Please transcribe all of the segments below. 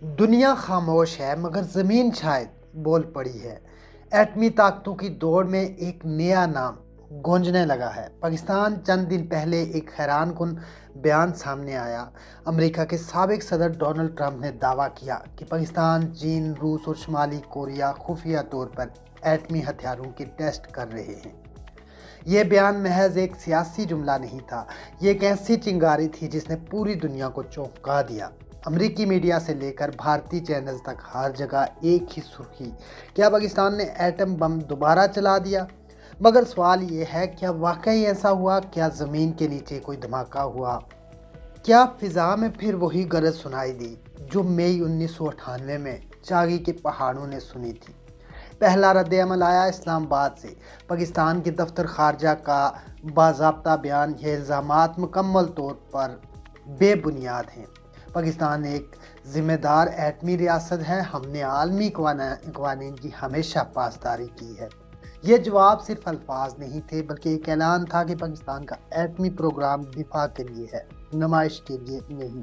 दुनिया खामोश है मगर ज़मीन शायद बोल पड़ी है। एटमी ताकतों की दौड़ में एक नया नाम गूंजने लगा है। पाकिस्तान चंद दिन पहले एक हैरानकुन बयान सामने आया। अमेरिका के साबिक सदर डोनाल्ड ट्रंप ने दावा किया कि पाकिस्तान, चीन, रूस और शुमाली कोरिया खुफिया तौर पर एटमी हथियारों के टेस्ट कर रहे हैं। ये बयान महज एक सियासी जुमला नहीं था, ये एक ऐसी चिंगारी थी जिसने पूरी दुनिया को चौंका दिया। अमेरिकी मीडिया से लेकर भारतीय चैनल तक हर जगह एक ही सुर्खी, क्या पाकिस्तान ने एटम बम दोबारा चला दिया। मगर सवाल ये है, क्या वाकई ऐसा हुआ? क्या ज़मीन के नीचे कोई धमाका हुआ? क्या फिजा में फिर वही गरज सुनाई दी जो मई 1998 में चागी के पहाड़ों ने सुनी थी? पहला रद्द अमल आया इस्लामाबाद से। पाकिस्तान के दफ्तर खारजा का बाज़ाब्ता बयान, ये इल्ज़ामात मुकम्मल तौर पर बेबुनियाद हैं। पाकिस्तान एक ज़िम्मेदार एटमी रियासत है, हमने आलमी कवानीन की हमेशा पासदारी की है। ये जवाब सिर्फ अल्फाज नहीं थे, बल्कि एक ऐलान था कि पाकिस्तान का एटमी प्रोग्राम दिफा के लिए है, नुमाइश के लिए नहीं।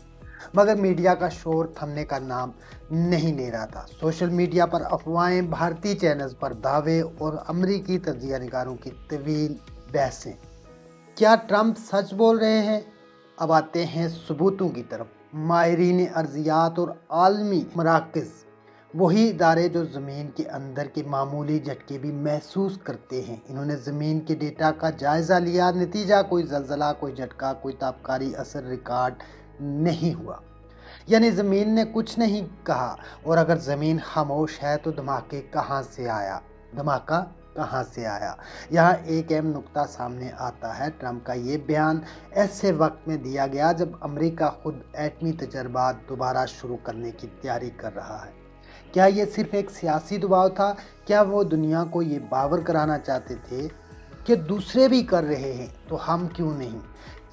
मगर मीडिया का शोर थमने का नाम नहीं ले रहा था। सोशल मीडिया पर अफवाहें, भारतीय चैनल्स पर दावे और अमरीकी तजिया निगारों की तवील बहसें। क्या ट्रंप सच बोल रहे हैं? अब आते हैं सबूतों की तरफ। माहिरीन अर्जियात और आलमी मराकज़, वही इदारे जो ज़मीन के अंदर के मामूली झटके भी महसूस करते हैं, इन्होंने ज़मीन के डेटा का जायज़ा लिया। नतीजा कोई ज़लज़ला, कोई झटका, कोई ताबकारी असर रिकॉर्ड नहीं हुआ। यानी ज़मीन ने कुछ नहीं कहा। और अगर ज़मीन खामोश है तो धमाका कहाँ से आया? यहाँ एक अहम नुक्ता सामने आता है। ट्रंप का ये बयान ऐसे वक्त में दिया गया जब अमेरिका खुद एटमी तजर्बात दोबारा शुरू करने की तैयारी कर रहा है। क्या ये सिर्फ एक सियासी दबाव था? क्या वो दुनिया को ये बावर कराना चाहते थे कि दूसरे भी कर रहे हैं तो हम क्यों नहीं?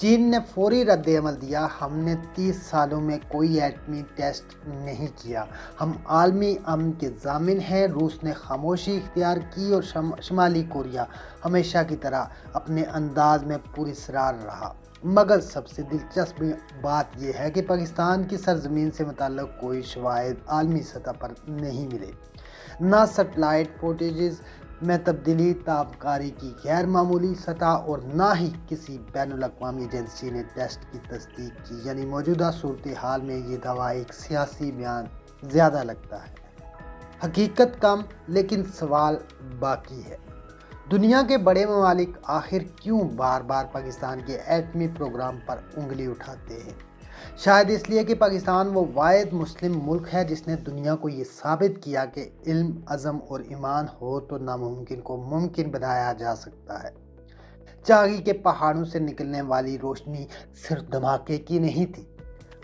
चीन ने फौरी रद्द अमल दिया, हमने 30 सालों में कोई एटमी टेस्ट नहीं किया, हम आलमी अमन के ज़ामिन हैं। रूस ने खामोशी इख्तियार की और शुमाली कोरिया हमेशा की तरह अपने अंदाज में पुरस्कार रहा। मगर सबसे दिलचस्प बात यह है कि पाकिस्तान की सरजमीन से मुताल्लिक़ कोई शवाहिद आलमी सतह पर नहीं मिले। ना सैटेलाइट फुटेजेस में तब्दीली, ताबकारी की गैर मामूली सतह, और ना ही किसी बैनुल-अक़वामी एजेंसी ने टेस्ट की तस्दीक की। यानी मौजूदा सूरत हाल में ये दावा एक सियासी बयान ज़्यादा लगता है, हकीकत कम। लेकिन सवाल बाकी है, दुनिया के बड़े ममालिक आखिर क्यों बार बार पाकिस्तान के एटमी प्रोग्राम पर उंगली उठाते हैं? शायद इसलिए कि पाकिस्तान वो वाहिद मुस्लिम मुल्क है जिसने दुनिया को ये साबित किया कि इल्म, अज़म और ईमान हो तो नामुमकिन को मुमकिन बनाया जा सकता है। चागी के पहाड़ों से निकलने वाली रोशनी सिर्फ धमाके की नहीं थी,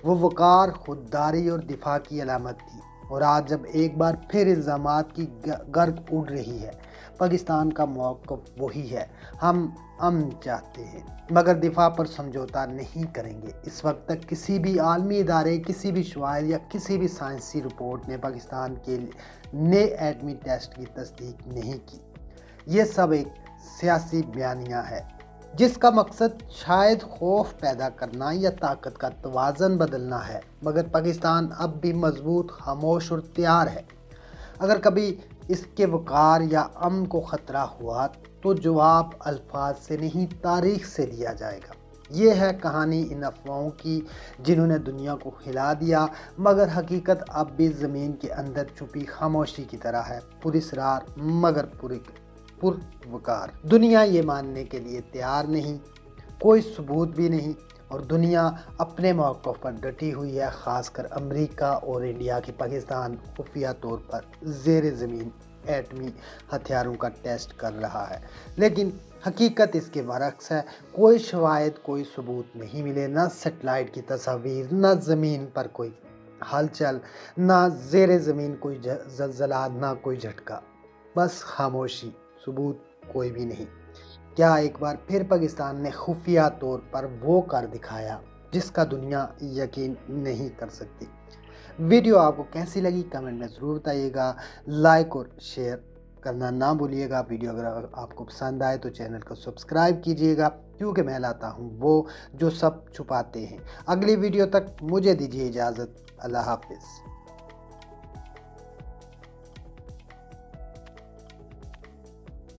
वो वक़ार, खुददारी और दिफा की अलामत थी। और आज जब एक बार फिर इल्ज़ामात की गर्द उड़ रही है, पाकिस्तान का मौक़िफ़ वही है, हम अमन चाहते हैं मगर दिफा पर समझौता नहीं करेंगे। इस वक्त तक किसी भी आलमी इदारे, किसी भी शवाहिद या किसी भी साइंसी रिपोर्ट ने पाकिस्तान के नए एटमी टेस्ट की तस्दीक नहीं की। ये सब एक सियासी बयानिया है जिसका मकसद शायद खौफ पैदा करना या ताकत का तवाज़न बदलना है। मगर पाकिस्तान अब भी मजबूत, खामोश और तैयार है। अगर कभी इसके वक़ार या अमन को ख़तरा हुआ तो जवाब अल्फाज से नहीं, तारीख से दिया जाएगा। ये है कहानी इन अफवाहों की जिन्होंने दुनिया को हिला दिया, मगर हकीकत अब भी ज़मीन के अंदर छुपी खामोशी की तरह है, पुरस्कार मगर पुरवकार। दुनिया ये मानने के लिए तैयार नहीं, कोई सबूत भी नहीं, और दुनिया अपने मौक़िफ़ पर डटी हुई है। ख़ासकर अमेरिका और इंडिया की पाकिस्तान खुफिया तौर पर ज़ेर ज़मीन एटमी हथियारों का टेस्ट कर रहा है। लेकिन हकीकत इसके बरक्स है, कोई शवाहिद, कोई सबूत नहीं मिले, ना सेटेलाइट की तस्वीर, ना ज़मीन पर कोई हलचल, ना ज़ेर ज़मीन कोई ज़लज़ला, ना कोई झटका, बस खामोशी, सबूत कोई भी नहीं। क्या एक बार फिर पाकिस्तान ने खुफिया तौर पर वो कर दिखाया जिसका दुनिया यकीन नहीं कर सकती? वीडियो आपको कैसी लगी कमेंट में ज़रूर बताइएगा। लाइक और शेयर करना ना भूलिएगा। वीडियो अगर आपको पसंद आए तो चैनल को सब्सक्राइब कीजिएगा, क्योंकि मैं लाता हूँ वो जो सब छुपाते हैं। अगली वीडियो तक मुझे दीजिए इजाज़त। अल्लाह हाफिज़।